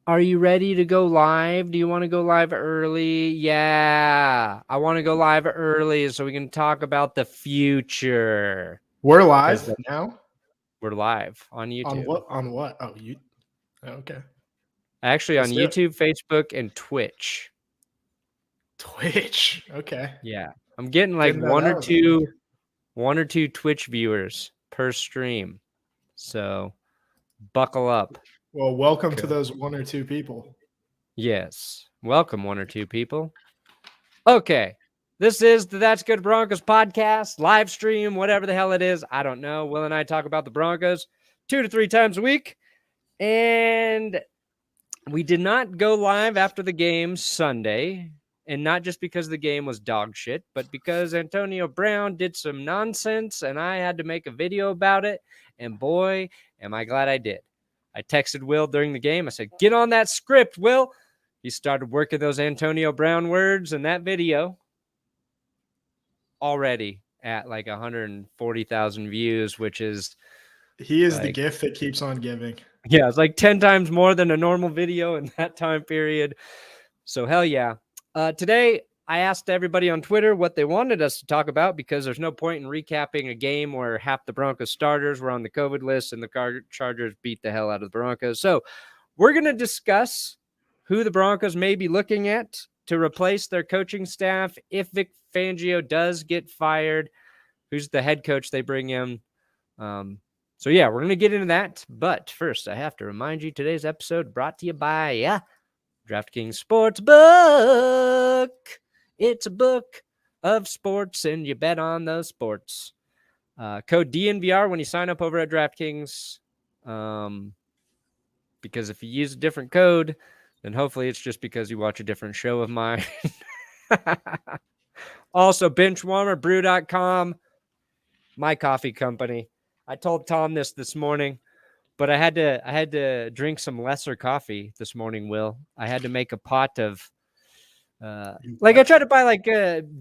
Are you ready to go live? Do you want to go live early? Yeah, I want to go live early so we can talk about the future. We're Because live now? we're live on On YouTube. what? Oh, you okay. Actually, on Let's do it. YouTube, Facebook, and Twitch. Twitch. Okay. Yeah, I'm getting like Didn't know that was a thing. one or two Twitch viewers per stream. So buckle up. Well, welcome to Okay. those one or two people. Yes. Welcome, one or two people. Okay. This is the That's Good Broncos podcast, live stream, whatever the hell it is. I don't know. Will and I talk about the Broncos 2 to 3 times a week. And we did not go live after the game Sunday. And not just because the game was dog shit, but because Antonio Brown did some nonsense and I had to make a video about it. And boy, am I glad I did. I texted Will during the game. I said, get on that script, Will. He started working those Antonio Brown words in that video. Already at like 140,000 views, which is... He is like, the gift that keeps on giving. Yeah, it's like 10 times more than a normal video in that time period. So hell yeah. Today, I asked everybody on Twitter what they wanted us to talk about because there's no point in recapping a game where half the Broncos starters were on the COVID list and the Chargers beat the hell out of the Broncos. So we're going to discuss who the Broncos may be looking at to replace their coaching staff if Vic Fangio does get fired, who's the head coach they bring in. So yeah, we're going to get into that. But first, I have to remind you, today's episode brought to you by DraftKings Sportsbook. It's a book of sports, and you bet on those sports. Code DNVR when you sign up over at DraftKings. Because if you use a different code, then hopefully it's just because you watch a different show of mine. Also, benchwarmerbrew.com, my coffee company. I told Tom this morning, but I had to drink some lesser coffee this morning, Will. I had to make a pot of I try to buy like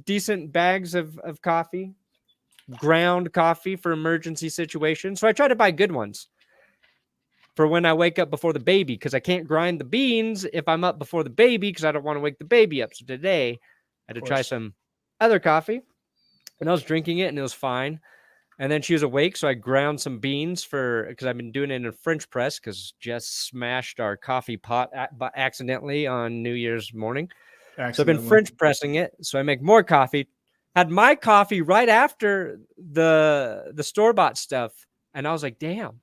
decent bags of coffee, ground coffee for emergency situations. So I try to buy good ones for when I wake up before the baby, because I can't grind the beans if I'm up before the baby because I don't want to wake the baby up. So today I had to try some other coffee, and I was drinking it and it was fine. And then she was awake, so I ground some beans because I've been doing it in a French press because Jess smashed our coffee pot accidentally on New Year's morning. So I've been French pressing it, so I make more coffee. Had my coffee right after the store-bought stuff, and I was like, damn,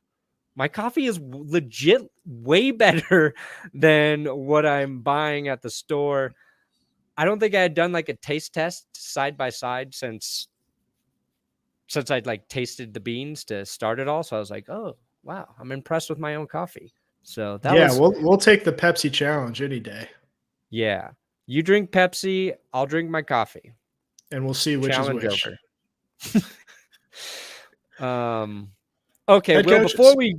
my coffee is legit way better than what I'm buying at the store. I don't think I had done like a taste test side by side since I'd like tasted the beans to start it all. So I was like, oh, wow, I'm impressed with my own coffee. So that we'll take the Pepsi challenge any day. Yeah. You drink Pepsi, I'll drink my coffee. And we'll see which challenge is which. Okay, head Will, coaches.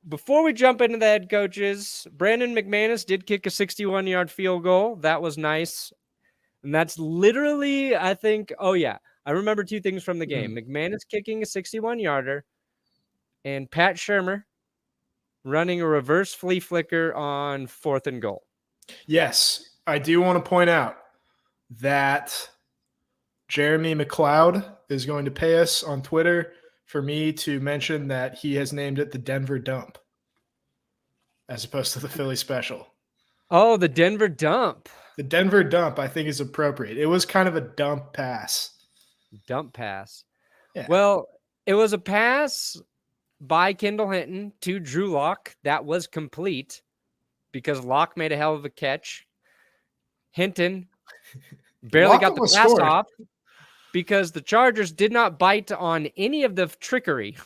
before we jump into the head coaches, Brandon Mcmanus did kick a 61-yard field goal. That was nice. And that's literally, I think, I remember two things from the game. Mcmanus kicking a 61-yarder and Pat Shurmur running a reverse flea flicker on 4th and goal. Yes, I do want to point out that Jeremy McLeod is going to pay us on Twitter for me to mention that he has named it the Denver Dump as opposed to the Philly Special. Oh, the Denver Dump. The Denver Dump, I think, is appropriate. It was kind of a dump pass. Dump pass. Yeah. Well, it was a pass by Kendall Hinton to Drew Lock that was complete because Lock made a hell of a catch. Hinton barely got the pass off because the Chargers did not bite on any of the trickery.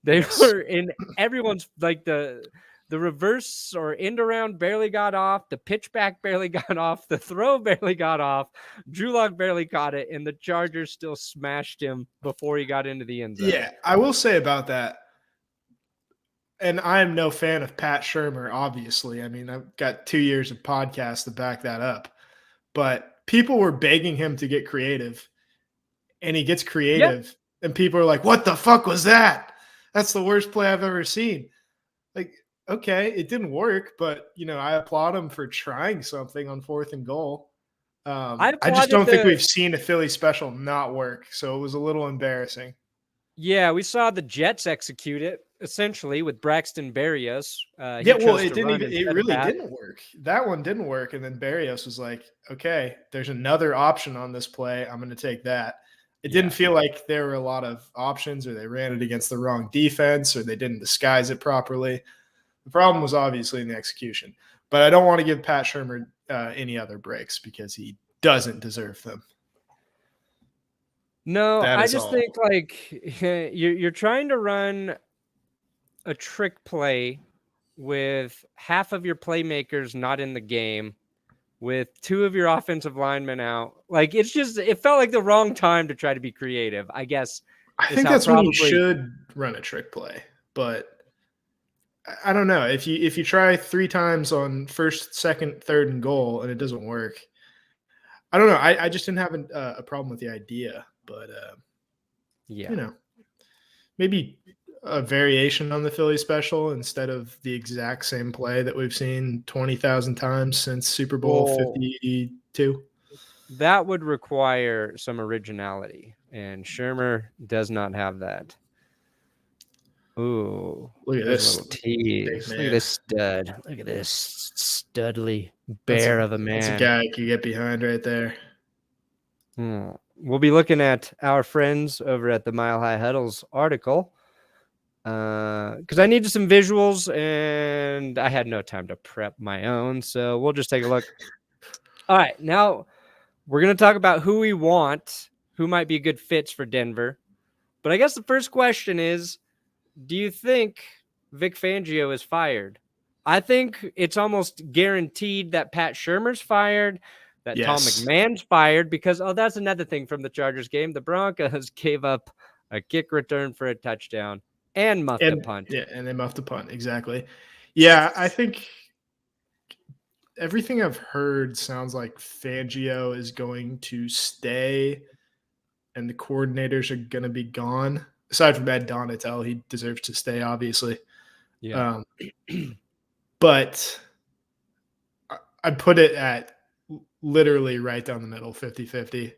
They were in everyone's, like the reverse or end around barely got off. The pitch back barely got off. The throw barely got off. Drew Lock barely caught it, and the Chargers still smashed him before he got into the end zone. Yeah, I will say about that, and I am no fan of Pat Shurmur, obviously. I mean, I've got 2 years of podcasts to back that up. But people were begging him to get creative, and he gets creative, and people are like, what the fuck was that? That's the worst play I've ever seen. Like, okay, it didn't work, but I applaud him for trying something on 4th and goal. I I just applauded don't think we've seen a Philly special not work, so it was a little embarrassing. Yeah, we saw the Jets execute it essentially with Braxton Berrios. It really didn't work. That one didn't work, and then Berrios was like, "Okay, there's another option on this play. I'm going to take that." It didn't feel like there were a lot of options, or they ran it against the wrong defense, or they didn't disguise it properly. The problem was obviously in the execution. But I don't want to give Pat Shurmur any other breaks because he doesn't deserve them. No, I just think like you're trying to run a trick play with half of your playmakers not in the game, with 2 of your offensive linemen out. Like it felt like the wrong time to try to be creative, I guess. I think that's when you should run a trick play, but I don't know. If you try 3 times on 1st, 2nd, 3rd and goal and it doesn't work, I don't know. I just didn't have a problem with the idea, but maybe a variation on the Philly special instead of the exact same play that we've seen 20,000 times since Super Bowl 52. That would require some originality, and Shurmur does not have that. Ooh, look at this little tease. Look at this stud. Look at this studly bear of a man. That's a guy you can get behind right there. We'll be looking at our friends over at the Mile High Huddles article because I needed some visuals and I had no time to prep my own. So we'll just take a look. All right, now we're going to talk about who we want, who might be good fits for Denver. But I guess the first question is, do you think Vic Fangio is fired? I think it's almost guaranteed that Pat Shurmur's fired, that Tom McMahon's fired, because, that's another thing from the Chargers game. The Broncos gave up a kick return for a touchdown and muffed a punt. Yeah, and they muffed a punt. Exactly. Yeah, I think everything I've heard sounds like Fangio is going to stay and the coordinators are going to be gone. Aside from Ed Donatel, he deserves to stay, obviously. Yeah. But I put it at literally right down the middle, 50-50.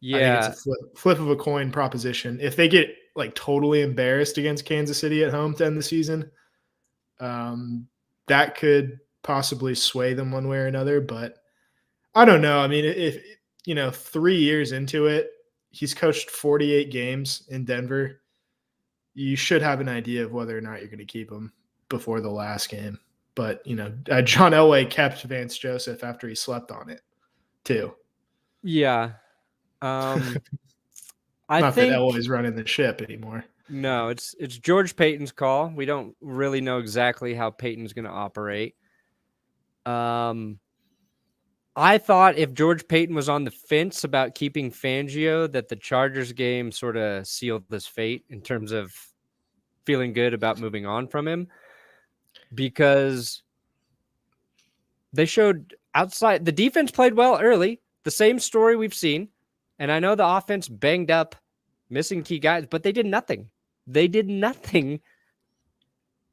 Yeah. I think it's a flip of a coin proposition. If they get like totally embarrassed against Kansas City at home to end the season, that could possibly sway them one way or another. But I don't know. I mean, if 3 years into it, he's coached 48 games in Denver. You should have an idea of whether or not you're going to keep him before the last game. But, John Elway kept Vance Joseph after he slept on it, too. Yeah. I Not that Elway's running the ship anymore. No, it's George Payton's call. We don't really know exactly how Payton's going to operate. I thought if George Payton was on the fence about keeping Fangio, that the Chargers game sort of sealed this fate in terms of feeling good about moving on from him, because they showed outside the defense played well early. The same story we've seen. And I know the offense banged up, missing key guys, but they did nothing. They did nothing.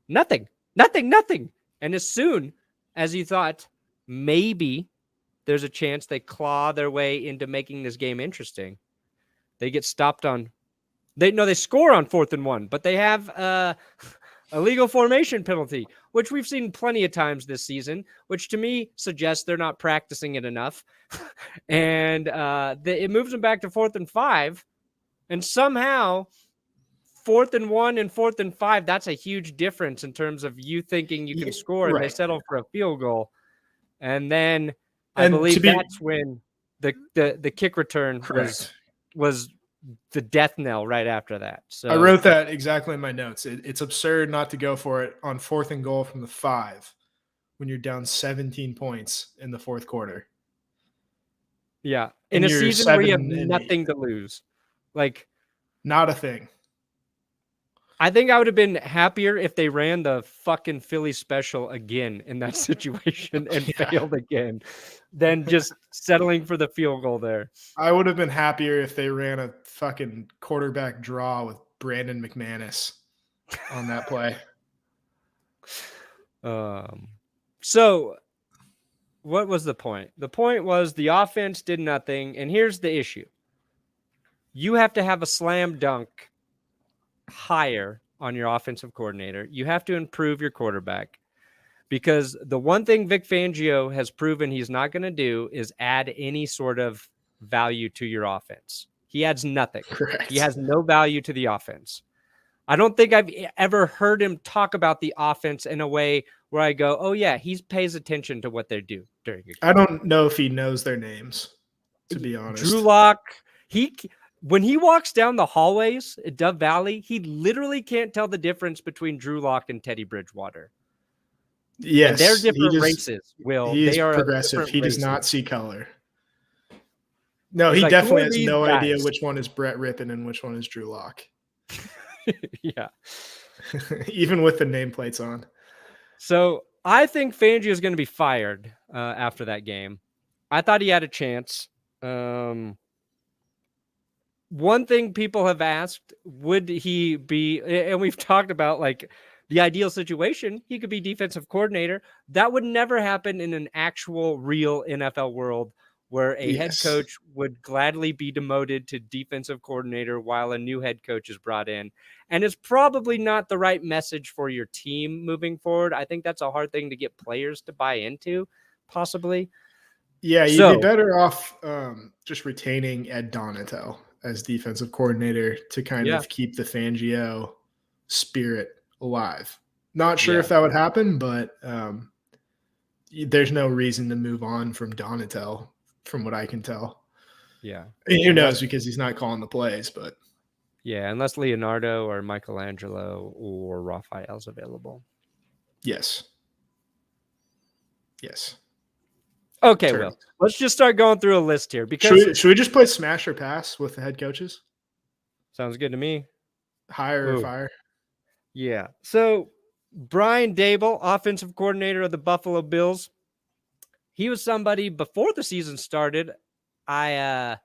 Nothing. And as soon as you thought maybe there's a chance they claw their way into making this game interesting, they get stopped on. They score on 4th and 1, but they have a legal formation penalty, which we've seen plenty of times this season, which to me suggests they're not practicing it enough. And it moves them back to 4th and 5. And somehow 4th and 1 and 4th and 5, that's a huge difference in terms of you thinking you can score, and they settle for a field goal. And then I believe that's when the kick return was the death knell right after that. So I wrote that exactly in my notes. It's absurd not to go for it on 4th and goal from the 5 when you're down 17 points in the 4th quarter. Yeah. In a season where you have nothing to lose. Like, not a thing. I think I would have been happier if they ran the fucking Philly special again in that situation and failed again than just settling for the field goal there. I would have been happier if they ran a fucking quarterback draw with Brandon Mcmanus on that play. So what was the point? The point was the offense did nothing. And here's the issue. You have to have a slam dunk hire on your offensive coordinator. You have to improve your quarterback, because the one thing Vic Fangio has proven he's not going to do is add any sort of value to your offense. He adds nothing. Correct. He has no value to the offense. I don't think I've ever heard him talk about the offense in a way where I go, oh, yeah, he pays attention to what they do during a game. I don't know if he knows their names, to be honest. Drew Lock, when he walks down the hallways at Dove Valley, he literally can't tell the difference between Drew Lock and Teddy Bridgewater. Yes. And they're different races, Will. He is they are progressive. He does not see color. No, He's he like, definitely has no guys? idea which one is Brett Rippon and which one is Drew Lock. Yeah. Even with the nameplates on. So I think Fangio is going to be fired after that game. I thought he had a chance. One thing people have asked, would he be, and we've talked about like the ideal situation, he could be defensive coordinator. That would never happen in an actual real NFL world where a head coach would gladly be demoted to defensive coordinator while a new head coach is brought in. And it's probably not the right message for your team moving forward. I think that's a hard thing to get players to buy into, possibly. Yeah, you'd be better off just retaining Ed Donatel as defensive coordinator to kind of keep the Fangio spirit alive. Not sure if that would happen, but there's no reason to move on from Donatel, from what I can tell. Yeah. And who knows, because he's not calling the plays, but. Yeah, unless Leonardo or Michelangelo or Raphael's available. Yes. Yes. Okay, Will. Let's just start going through a list here. Because should we just play smash or pass with the head coaches? Sounds good to me. Hire or fire? Yeah. So Brian Davil, offensive coordinator of the Buffalo Bills. He was somebody before the season started. I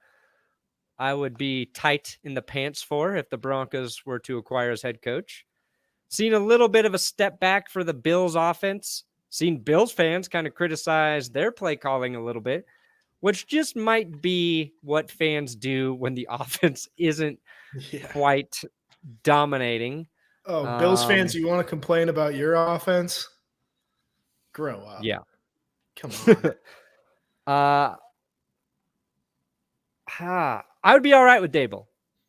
would be tight in the pants for if the Broncos were to acquire his head coach. Seen a little bit of a step back for the Bills offense. Seen Bills fans kind of criticize their play calling a little bit, which just might be what fans do when the offense isn't quite dominating. Oh, Bills fans, you want to complain about your offense? Grow up. Yeah. Come on. I would be all right with Davil.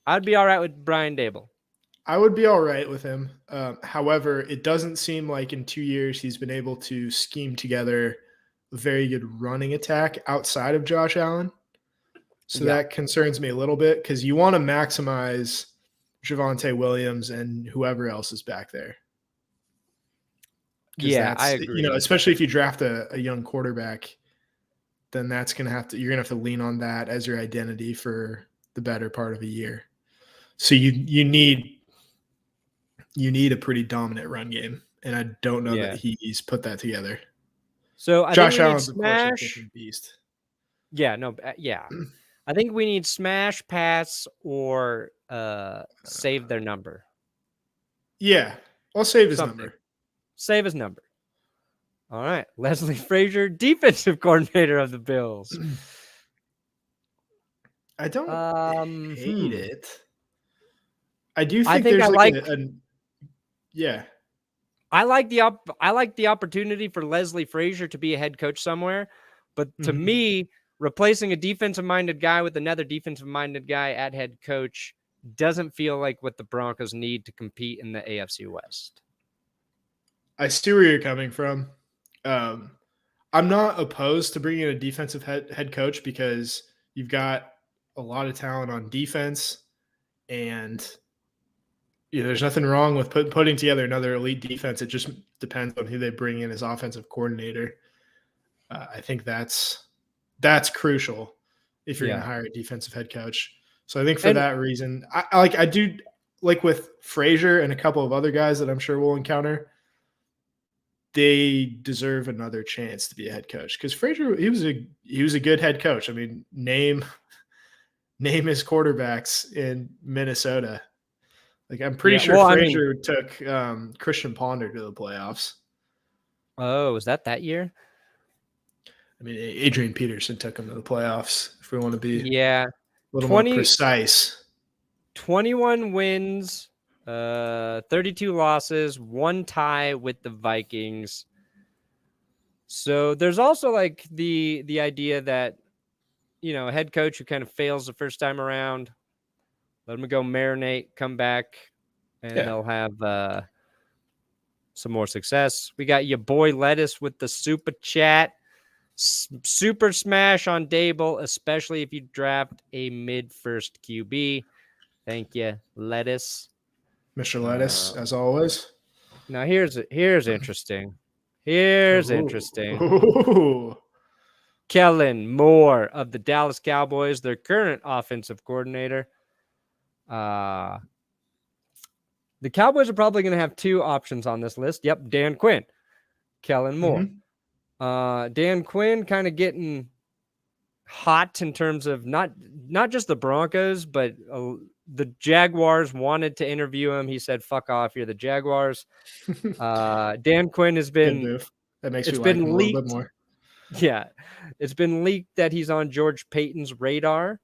I'd be all right with Brian Davil. I would be all right with him. However, it doesn't seem like in 2 years he's been able to scheme together a very good running attack outside of Josh Allen. So that concerns me a little bit, because you want to maximize Javonte Williams and whoever else is back there. Yeah, I agree. Especially if you draft a young quarterback, then you're going to have to lean on that as your identity for the better part of a year. So you need a pretty dominant run game, and I don't know that he's put that together. So Josh Allen's, of course, a different beast. Yeah, no, yeah. I think we need smash, pass, or save their number. Yeah, I'll save his number. Save his number. All right, Leslie Frazier, defensive coordinator of the Bills. I don't hate it. I do think there's I like I like the opportunity for Leslie Frazier to be a head coach somewhere, but to me, replacing a defensive-minded guy with another defensive-minded guy at head coach doesn't feel like what the Broncos need to compete in the AFC West. I see where you're coming from. I'm not opposed to bringing in a defensive head coach, because you've got a lot of talent on defense, and there's nothing wrong with putting together another elite defense. It just depends on who they bring in as offensive coordinator. I think that's crucial if you're going to hire a defensive head coach. So I think for that reason, I do like with Frazier and a couple of other guys that I'm sure we'll encounter, they deserve another chance to be a head coach, because Frazier, he was a good head coach. I mean, name his quarterbacks in Minnesota. Like, I'm pretty sure Frazier took Christian Ponder to the playoffs. Oh, was that year? I mean, Adrian Peterson took him to the playoffs, if we want to be Yeah. a little more 20, precise. 21 wins, 32 losses, 1 tie with the Vikings. So there's also like the idea that, a head coach who kind of fails the first time around, let him go marinate, come back, and they'll have some more success. We got your boy Lettuce with the super chat. Super smash on Davil, especially if you draft a mid-first QB. Thank you, Lettuce. Mr. Lettuce, as always. Now here's interesting. Here's interesting. Ooh. Kellen Moore of the Dallas Cowboys, their current offensive coordinator. The Cowboys are probably going to have 2 options on this list. Yep, Dan Quinn, Kellen Moore. Dan Quinn kind of getting hot in terms of not just the Broncos, but the Jaguars wanted to interview him. He said, "Fuck off, you're the Jaguars." Dan Quinn has been. Good move. That makes me It's like been him a leaked. little bit more. Yeah, it's been leaked that he's on George Payton's radar.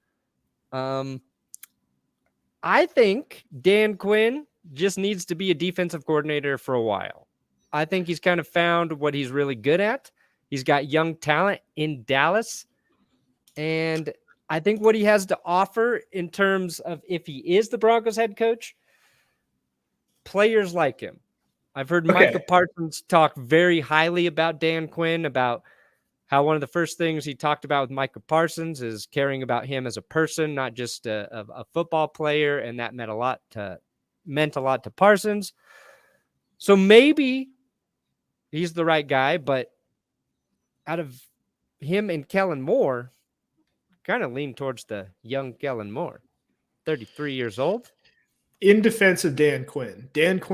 I think Dan Quinn just needs to be a defensive coordinator for a while. I think he's kind of found what he's really good at. He's got young talent in Dallas. And I think what he has to offer in terms of if he is the Broncos head coach, players like him. I've heard Micah Parsons talk very highly about Dan Quinn, about how one of the first things he talked about with Micah Parsons is caring about him as a person, not just a football player, and that meant a lot to Parsons. So maybe he's the right guy, but out of him and Kellen Moore, kind of lean towards the young Kellen Moore, 33 years old. In defense of Dan Quinn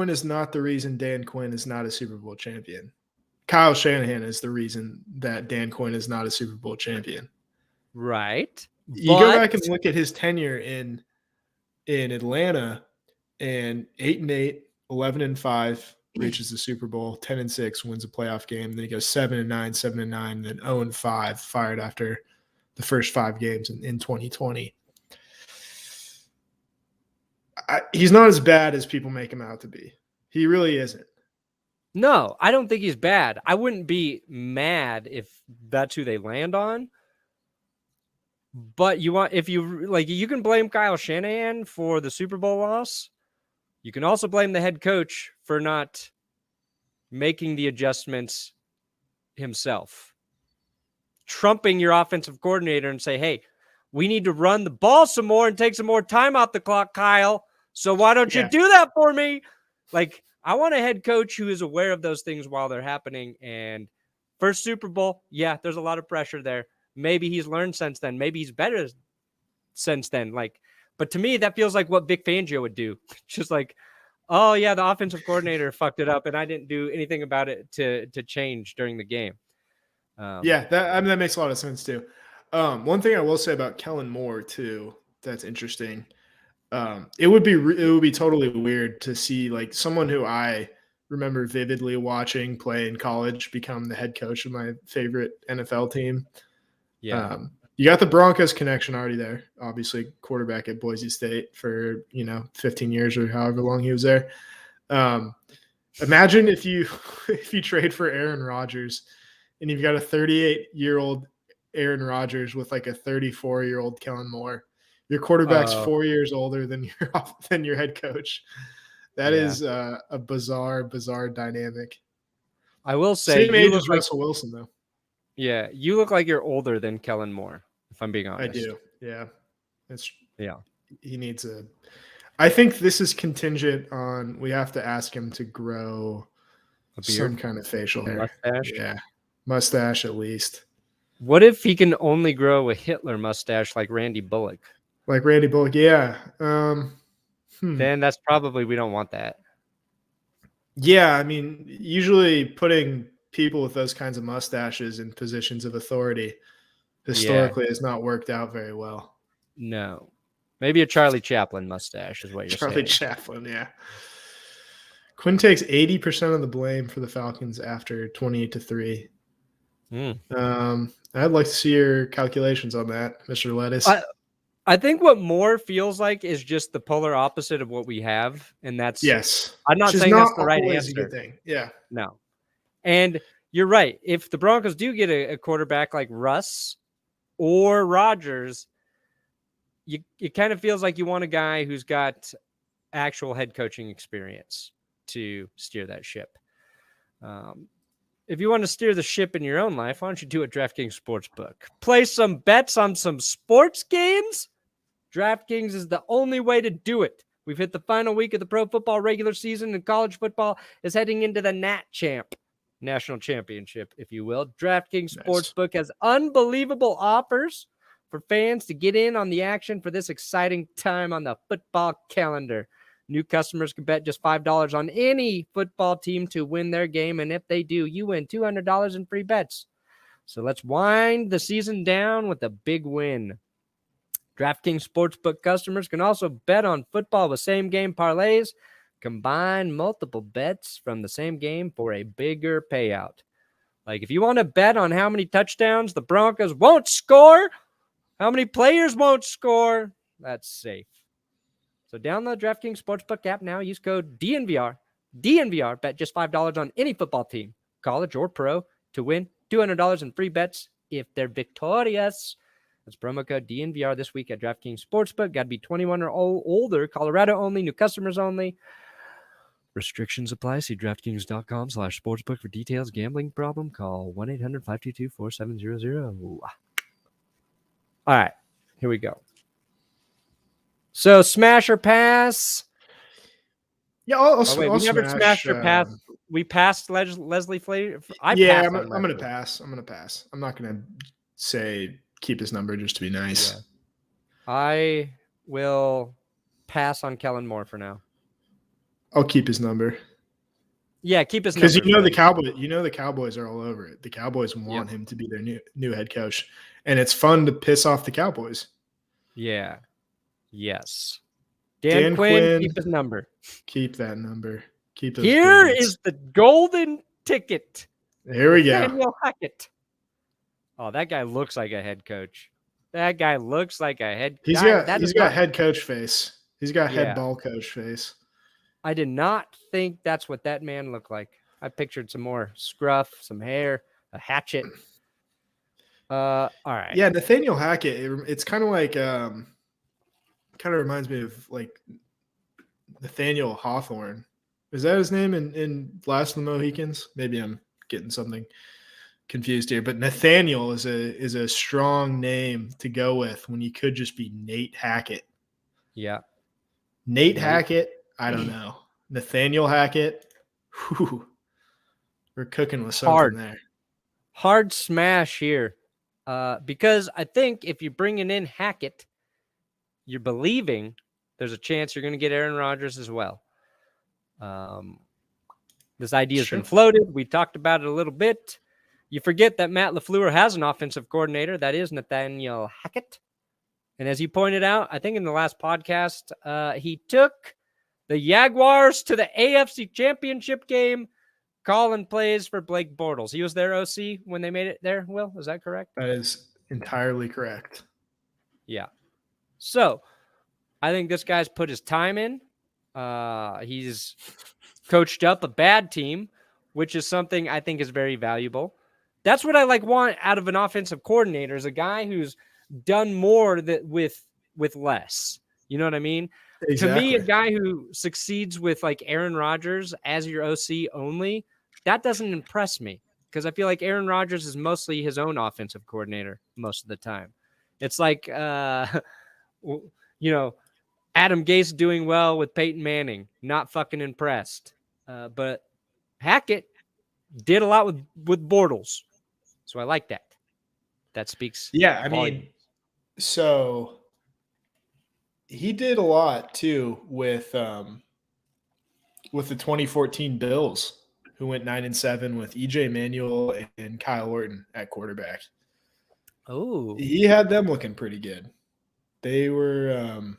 is not the reason Dan Quinn is not a Super Bowl champion. Kyle Shanahan is the reason that Dan Quinn is not a Super Bowl champion. Right. You go back and look at his tenure in Atlanta, and 8-8, 11-5, reaches the Super Bowl, 10-6, wins a playoff game. Then he goes 7-9, 7-9, then 0-5, fired after the first 5 games in 2020. He's not as bad as people make him out to be. He really isn't. No, I don't think he's bad. I wouldn't be mad if that's who they land on. But you can blame Kyle Shanahan for the Super Bowl loss. You can also blame the head coach for not making the adjustments himself. Trumping your offensive coordinator and say, hey, we need to run the ball some more and take some more time off the clock, Kyle. So why don't you do that for me? Like, I want a head coach who is aware of those things while they're happening. And first Super Bowl, there's a lot of pressure there. Maybe he's learned since then. Maybe he's better since then. But to me, that feels like what Vic Fangio would do. Just like, oh yeah, the offensive coordinator fucked it up, and I didn't do anything about it to change during the game. That makes a lot of sense too. One thing I will say about Kellen Moore too, that's interesting. It would be totally weird to see like someone who I remember vividly watching play in college become the head coach of my favorite NFL team. Yeah. You got the Broncos connection already there. Obviously, quarterback at Boise State for 15 years or however long he was there. Imagine if you trade for Aaron Rodgers and you've got a 38-year-old Aaron Rodgers with like a 34-year-old Kellen Moore. Your quarterback's 4 years older than your head coach. That is a bizarre dynamic. I will say, same age as Russell Wilson, though. Yeah, you look like you're older than Kellen Moore, if I'm being honest. I do. Yeah. He needs I think this is contingent on we have to ask him to grow some kind of facial hair. Mustache? Yeah. Mustache at least. What if he can only grow a Hitler mustache like Randy Bullock? Like Randy Bullock, yeah. Then that's probably, we don't want that. Yeah, I mean, usually putting people with those kinds of mustaches in positions of authority historically has not worked out very well. No. Maybe a Charlie Chaplin mustache is what you're saying. Charlie Chaplin, yeah. Quinn takes 80% of the blame for the Falcons after 28-3. I'd like to see your calculations on that, Mr. Lettuce. I think what Moore feels like is just the polar opposite of what we have, and that's yes. I'm not Which saying is that's not the right always answer. a good thing. Yeah. No. And you're right. If the Broncos do get a quarterback like Russ or Rodgers, it kind of feels like you want a guy who's got actual head coaching experience to steer that ship. If you want to steer the ship in your own life, why don't you do a DraftKings Sportsbook? Play some bets on some sports games? DraftKings is the only way to do it. We've hit the final week of the pro football regular season, and college football is heading into the National Championship, if you will. DraftKings Sportsbook has unbelievable offers for fans to get in on the action for this exciting time on the football calendar. New customers can bet just $5 on any football team to win their game, and if they do, you win $200 in free bets. So let's wind the season down with a big win. DraftKings Sportsbook customers can also bet on football with same-game parlays. Combine multiple bets from the same game for a bigger payout. Like if you want to bet on how many touchdowns the Broncos won't score, how many players won't score, that's safe. So download DraftKings Sportsbook app now. Use code DNVR. DNVR. Bet just $5 on any football team, college or pro, to win $200 in free bets if they're victorious. That's promo code DNVR this week at DraftKings Sportsbook. Got to be 21 or older. Colorado only. New customers only. Restrictions apply. See DraftKings.com/sportsbook for details. Gambling problem? Call 1-800-522-4700. All right. Here we go. So smash or pass? Yeah, I'll we never smashed or passed. We passed Leslie Flair. I'm going to pass. I'm not going to say keep his number just to be nice. Yeah. I will pass on Kellen Moore for now. I'll keep his number. Yeah, keep his number. Because the Cowboys are all over it. The Cowboys want him to be their new head coach. And it's fun to piss off the Cowboys. Yeah. Yes. Dan Quinn, keep his number. Keep that number. Keep those Here goodies. is the golden ticket. Here we go. Nathaniel Hackett. Oh, that guy looks like a head coach. He's got head coach face. He's got head ball coach face. I did not think that's what that man looked like. I pictured some more scruff, some hair, a hatchet. All right. Yeah, Nathaniel Hackett. It's kind of like kind of reminds me of like Nathaniel Hawthorne. Is that his name in Last of the Mohicans? Maybe I'm getting something confused here, but Nathaniel is a strong name to go with when you could just be Nate Hackett. Yeah. Nate Hackett, I don't know. Nathaniel Hackett, whew, we're cooking with something there. Hard smash here. Because I think if you're bringing in Hackett, you're believing there's a chance you're going to get Aaron Rodgers as well. This idea has been floated. We talked about it a little bit. You forget that Matt LaFleur has an offensive coordinator. That is Nathaniel Hackett. And as he pointed out, I think in the last podcast, he took the Jaguars to the AFC Championship game, calling plays for Blake Bortles. He was their OC when they made it there, Will. Is that correct? That is entirely correct. Yeah. So I think this guy's put his time in. He's coached up a bad team, which is something I think is very valuable. That's what I want out of an offensive coordinator, is a guy who's done more with less. You know what I mean? Exactly. To me, a guy who succeeds with like Aaron Rodgers as your OC only, that doesn't impress me, because I feel like Aaron Rodgers is mostly his own offensive coordinator most of the time. It's like, Adam Gase doing well with Peyton Manning, not fucking impressed. But Hackett did a lot with Bortles. So I like that. That speaks. Yeah, I mean, so he did a lot too with the 2014 Bills, who went 9-7 with EJ Manuel and Kyle Orton at quarterback. Oh, he had them looking pretty good. They were,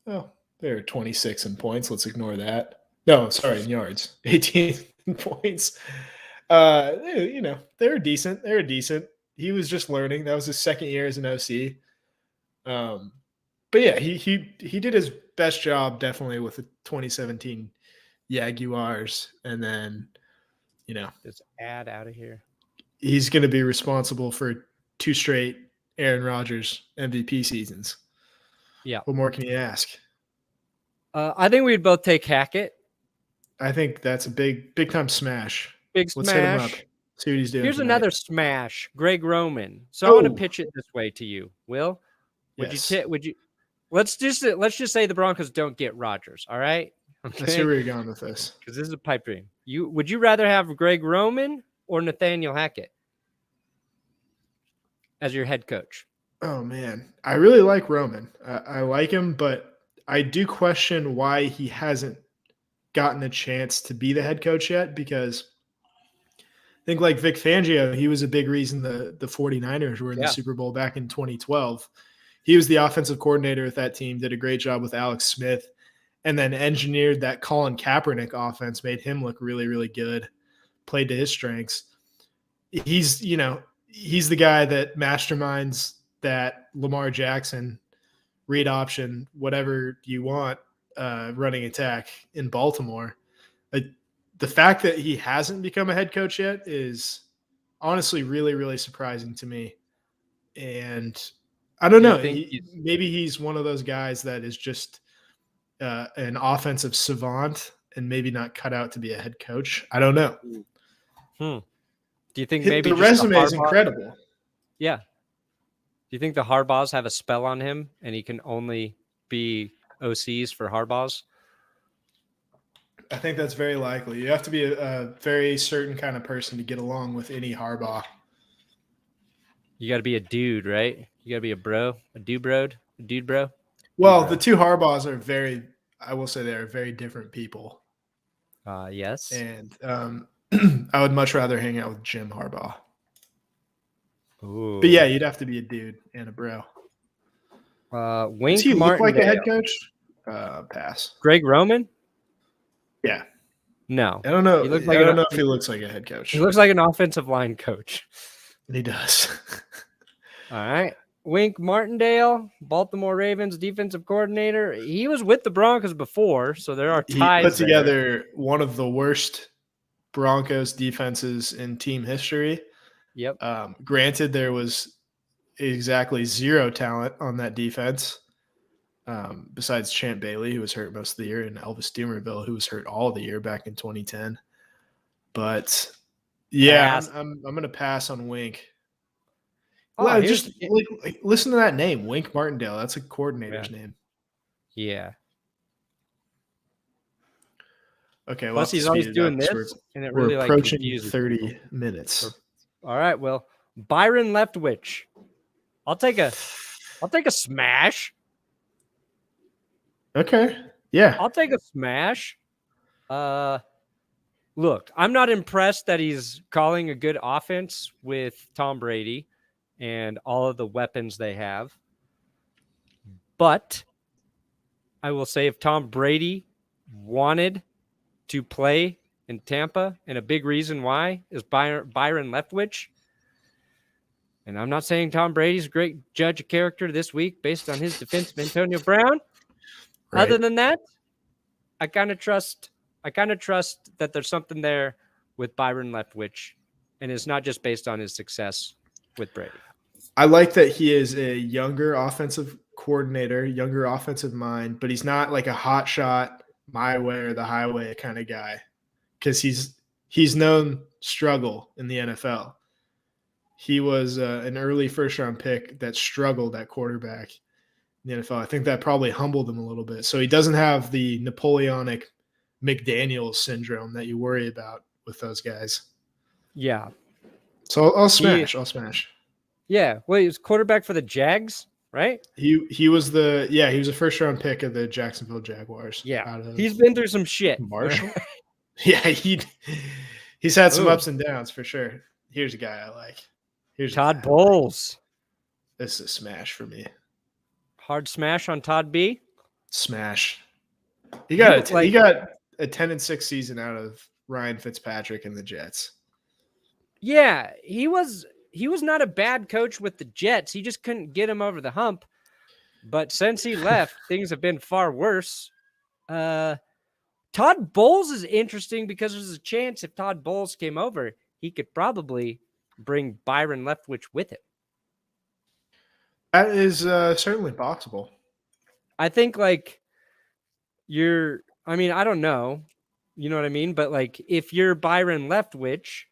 they were 26 in points. Let's ignore that. No, sorry, in yards. 18 points. They were decent. They were decent. He was just learning. That was his second year as an OC. But yeah, he did his best job definitely with the 2017 Jaguars, and then Just ad out of here. he's going to be responsible for 2 straight Aaron Rodgers MVP seasons. Yeah. What more can you ask? I think we'd both take Hackett. I think that's a big time smash. Big Let's hit him up. smash. See what he's doing. Here's tonight. another smash. Greg Roman. So I want to pitch it this way to you, Will. Would you? Let's just say the Broncos don't get Rodgers. All right. Okay. I see where you're going with this. Because this is a pipe dream. Would you rather have Greg Roman or Nathaniel Hackett as your head coach? Oh man, I really like Roman. I like him, but I do question why he hasn't gotten a chance to be the head coach yet, because I think like Vic Fangio, he was a big reason the 49ers were in the Super Bowl back in 2012. He was the offensive coordinator with that team, did a great job with Alex Smith, and then engineered that Colin Kaepernick offense, made him look really, really good, played to his strengths. He's the guy that masterminds that Lamar Jackson read option, whatever you want, running attack in Baltimore. The fact that he hasn't become a head coach yet is honestly really, really surprising to me. And I don't know. Maybe he's one of those guys that is just an offensive savant and maybe not cut out to be a head coach. I don't know. Do you think maybe the resume is incredible? Yeah. Do you think the Harbaughs have a spell on him and he can only be OCs for Harbaughs? I think that's very likely. You have to be a very certain kind of person to get along with any Harbaugh. You got to be a dude, right? You got to be a bro, a dude bro. Well, the two Harbaughs are I will say they're very different people. Yes. And I would much rather hang out with Jim Harbaugh. Ooh. But yeah, you'd have to be a dude and a bro. Wink Does he look like a head Martindale. coach? Pass. Greg Roman? Yeah. No. I don't know. I don't know if he looks like a head coach. He looks like an offensive line coach. He does. All right. Wink Martindale, Baltimore Ravens defensive coordinator. He was with the Broncos before, so there are ties. He put together one of the worst Broncos defenses in team history. Yep. Granted, there was exactly zero talent on that defense, besides Champ Bailey, who was hurt most of the year, and Elvis Dumerville, who was hurt all of the year back in 2010. But yeah, I'm going to pass on Wink. Well, just listen to that name, Wink Martindale. That's a coordinator's name. Yeah. Okay. Plus, he's always doing this, and it really approaching confuses 30 people. minutes. All right. Well, Byron Leftwich. I'll take a smash. Okay. Yeah. I'll take a smash. Look, I'm not impressed that he's calling a good offense with Tom Brady and all of the weapons they have. But I will say if Tom Brady wanted to play in Tampa, and a big reason why is Byron Leftwich. And I'm not saying Tom Brady's a great judge of character this week based on his defense of Antonio Brown. Right. Other than that, I kind of trust that there's something there with Byron Leftwich, and it's not just based on his success with Brady. I like that he is a younger offensive coordinator, younger offensive mind, but he's not like a hot shot, my way or the highway kind of guy, because he's known struggle in the NFL. He was an early first-round pick that struggled at quarterback in the NFL. I think that probably humbled him a little bit. So he doesn't have the Napoleonic McDaniels syndrome that you worry about with those guys. Yeah. So I'll smash. Yeah. Well, he was quarterback for the Jags, right? He was a first-round pick of the Jacksonville Jaguars. Yeah. He's been through some shit. Marshall? Yeah, he's had some ups and downs for sure. Here's a guy I like. Here's Todd Bowles. This is a smash for me. Hard smash on Todd B. Smash. He got a 10-6 season out of Ryan Fitzpatrick and the Jets. Yeah, he was not a bad coach with the Jets. He just couldn't get him over the hump. But since he left, things have been far worse. Todd Bowles is interesting because there's a chance if Todd Bowles came over, he could probably bring Byron Leftwich with him. That is certainly possible. I think I don't know. You know what I mean? But like if you're Byron Leftwich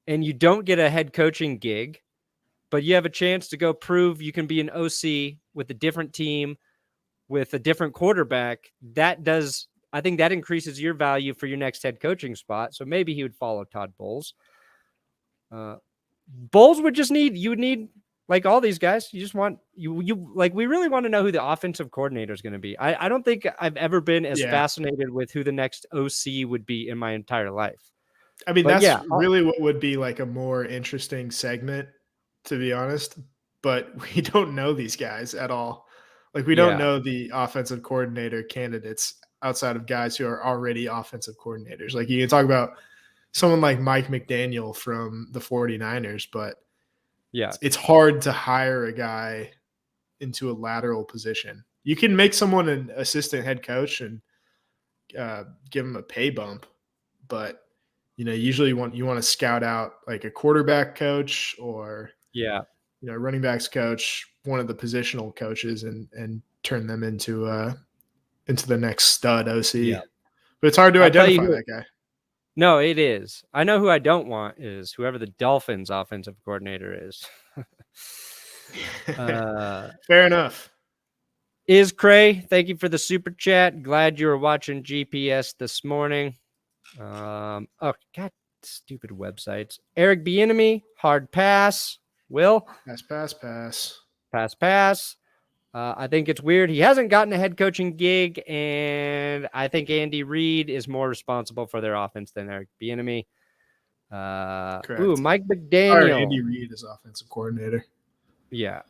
and you don't get a head coaching gig, but you have a chance to go prove you can be an OC with a different team, with a different quarterback, I think that increases your value for your next head coaching spot. So maybe he would follow Todd Bowles. Bowles would need like all these guys. You just want we really want to know who the offensive coordinator is going to be. I don't think I've ever been as fascinated with who the next OC would be in my entire life. I mean, that's really what would be like a more interesting segment, to be honest. But we don't know these guys at all. Like we don't know the offensive coordinator candidates outside of guys who are already offensive coordinators. Like you can talk about someone like Mike McDaniel from the 49ers, but it's hard to hire a guy into a lateral position. You can make someone an assistant head coach and give him a pay bump, but usually you want to scout out like a quarterback coach or running backs coach, one of the positional coaches, and turn them into the next stud OC. Yeah. But it's hard to identify that guy. No, it is. I know who I don't want is whoever the Dolphins offensive coordinator is. Fair enough. Is Cray, thank you for the super chat. Glad you were watching GPS this morning. Oh, God, stupid websites. Eric Bieniemy, hard pass. Will? Pass. I think it's weird. He hasn't gotten a head coaching gig, and I think Andy Reid is more responsible for their offense than Eric Bieniemy. Correct. Mike McDaniel. Andy Reid is offensive coordinator. Yeah.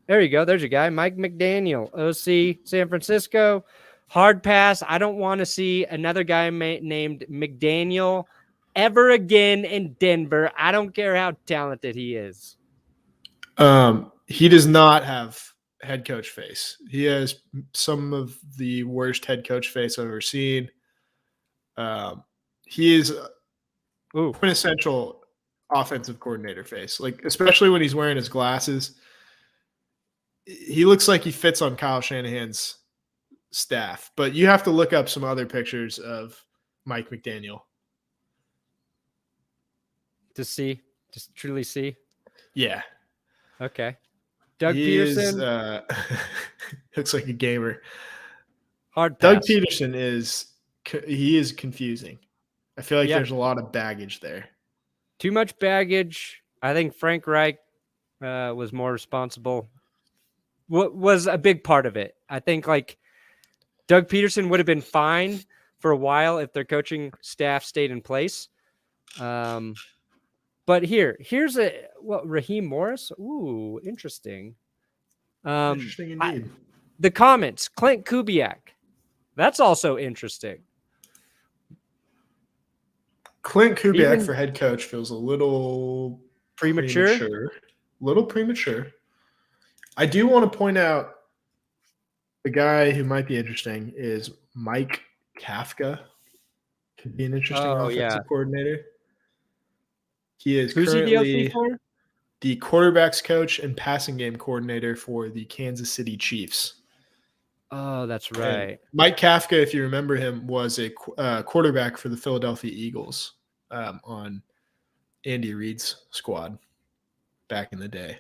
There you go. There's your guy, Mike McDaniel, OC, San Francisco. Hard pass. I don't want to see another guy named McDaniel ever again in Denver. I don't care how talented he is. He does not have head coach face. He has some of the worst head coach face I've ever seen. He is quintessential offensive coordinator face, like especially when he's wearing his glasses. He looks like he fits on Kyle Shanahan's staff, but you have to look up some other pictures of Mike McDaniel to truly see. Yeah. Okay. Doug Peterson looks like a gamer. Hard pass. Doug Peterson is confusing. I feel like there's a lot of baggage there. Too much baggage. I think Frank Reich was more responsible. What was a big part of it? I think like Doug Peterson would have been fine for a while if their coaching staff stayed in place. But here's Raheem Morris. Ooh, interesting. Interesting indeed. The comments, Clint Kubiak. That's also interesting. Clint Kubiak for head coach feels a little premature. I do want to point out the guy who might be interesting is Mike Kafka. Could be an interesting offensive coordinator. He is currently the quarterbacks coach and passing game coordinator for the Kansas City Chiefs. Oh, that's right. And Mike Kafka, if you remember him, was a quarterback for the Philadelphia Eagles on Andy Reid's squad back in the day.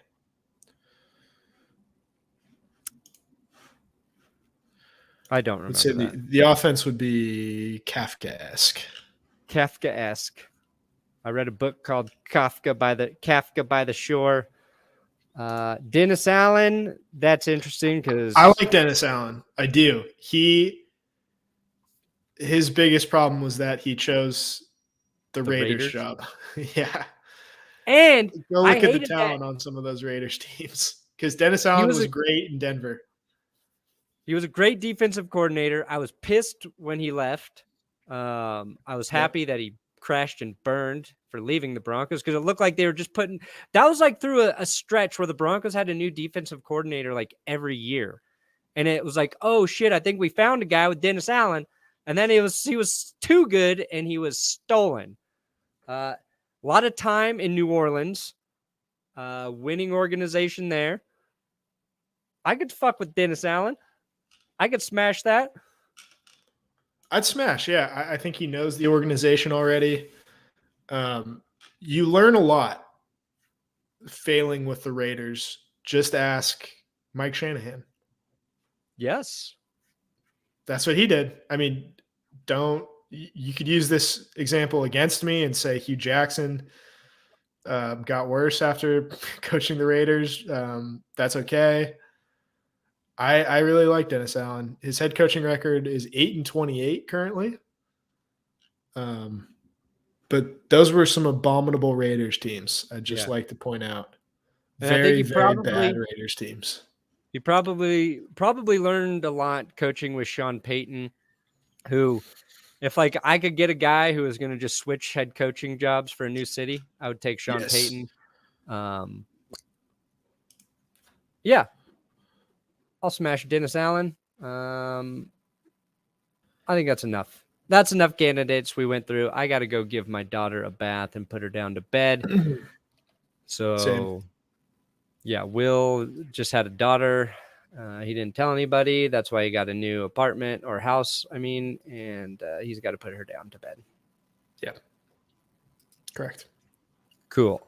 I don't remember that. The offense would be Kafka-esque. I read a book called Kafka by the Shore. Dennis Allen, that's interesting because I like Dennis Allen. I do. His biggest problem was that he chose the Raiders job. Yeah. And go look at the talent on some of those Raiders teams because Dennis Allen was great in Denver. He was a great defensive coordinator. I was pissed when he left. I was happy that he crashed and burned for leaving the Broncos because it looked like they were just putting – that was like through a stretch where the Broncos had a new defensive coordinator like every year. And it was like, oh, shit, I think we found a guy with Dennis Allen. And then he was too good, and he was stolen. A lot of time in New Orleans, winning organization there. I could fuck with Dennis Allen. I could smash that. I'd smash, yeah. I think he knows the organization already. You learn a lot failing with the Raiders. Just ask Mike Shanahan. Yes. That's what he did. I mean, you could use this example against me and say Hugh Jackson got worse after coaching the Raiders. That's okay. I really like Dennis Allen. His head coaching record is 8-28 currently. But those were some abominable Raiders teams. I'd just like to point out. Very bad Raiders teams. He probably learned a lot coaching with Sean Payton, who, if like I could get a guy who is going to just switch head coaching jobs for a new city, I would take Sean Payton. Yeah. I'll smash Dennis Allen. I think that's enough. That's enough candidates we went through. I got to go give my daughter a bath and put her down to bed. So, Same. Yeah, Will just had a daughter. He didn't tell anybody. That's why he got a new apartment or house, and he's got to put her down to bed. Yeah. Correct. Cool.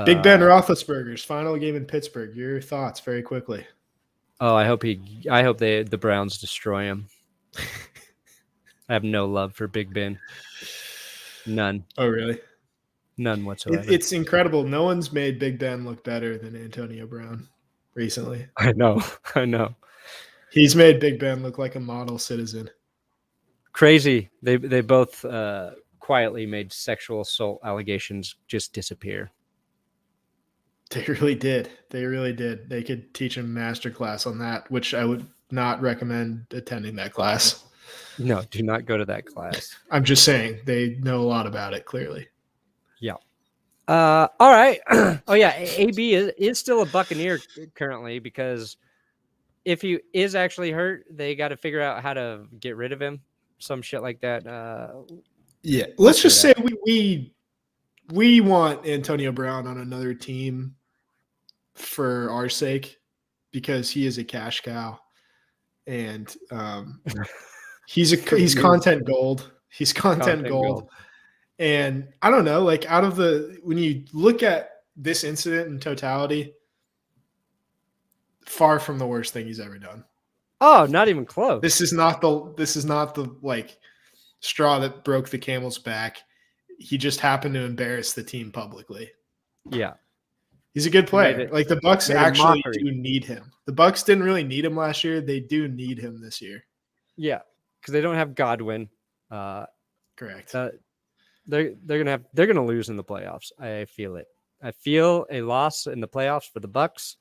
Big Ben Roethlisberger's final game in Pittsburgh. Your thoughts very quickly. Oh, I hope the Browns destroy him. I have no love for Big Ben. None. Oh, really? None whatsoever. It's incredible. No one's made Big Ben look better than Antonio Brown recently. I know. He's made Big Ben look like a model citizen. Crazy. They both quietly made sexual assault allegations just disappear. They really did. They could teach a master class on that, which I would not recommend attending that class. No, do not go to that class. I'm just saying they know a lot about it, clearly. Yeah. All right. Oh, yeah. AB is still a Buccaneer currently because if he is actually hurt, they got to figure out how to get rid of him. Some shit like that. Yeah. Let's just say we want Antonio Brown on another team for our sake because he is a cash cow and he's content gold. He's content gold. And I don't know, like when you look at this incident in totality, far from the worst thing he's ever done. Oh, not even close. This is not the like straw that broke the camel's back. He just happened to embarrass the team publicly. Yeah. He's a good player. Like the Bucs actually do need him. The Bucs didn't really need him last year. They do need him this year. Yeah, because they don't have Godwin. Correct. They're gonna lose in the playoffs. I feel it. I feel a loss in the playoffs for the Bucs.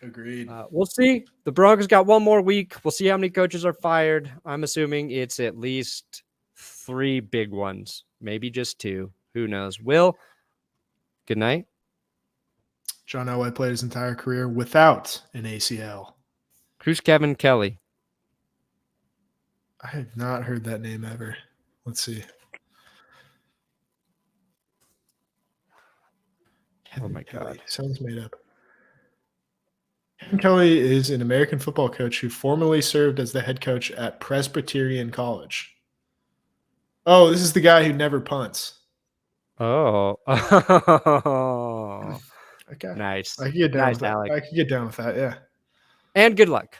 Agreed. We'll see. The Broncos got one more week. We'll see how many coaches are fired. I'm assuming it's at least 3 big ones, maybe just 2. Who knows? Will, good night. John Elway played his entire career without an ACL. Who's Kevin Kelly? I have not heard that name ever. Let's see. Oh my God. Sounds made up. Kevin Kelly is an American football coach who formerly served as the head coach at Presbyterian College. Oh, this is the guy who never punts. Oh. Okay. Nice. I can get down with that. Alec. I can get down with that, yeah. And good luck.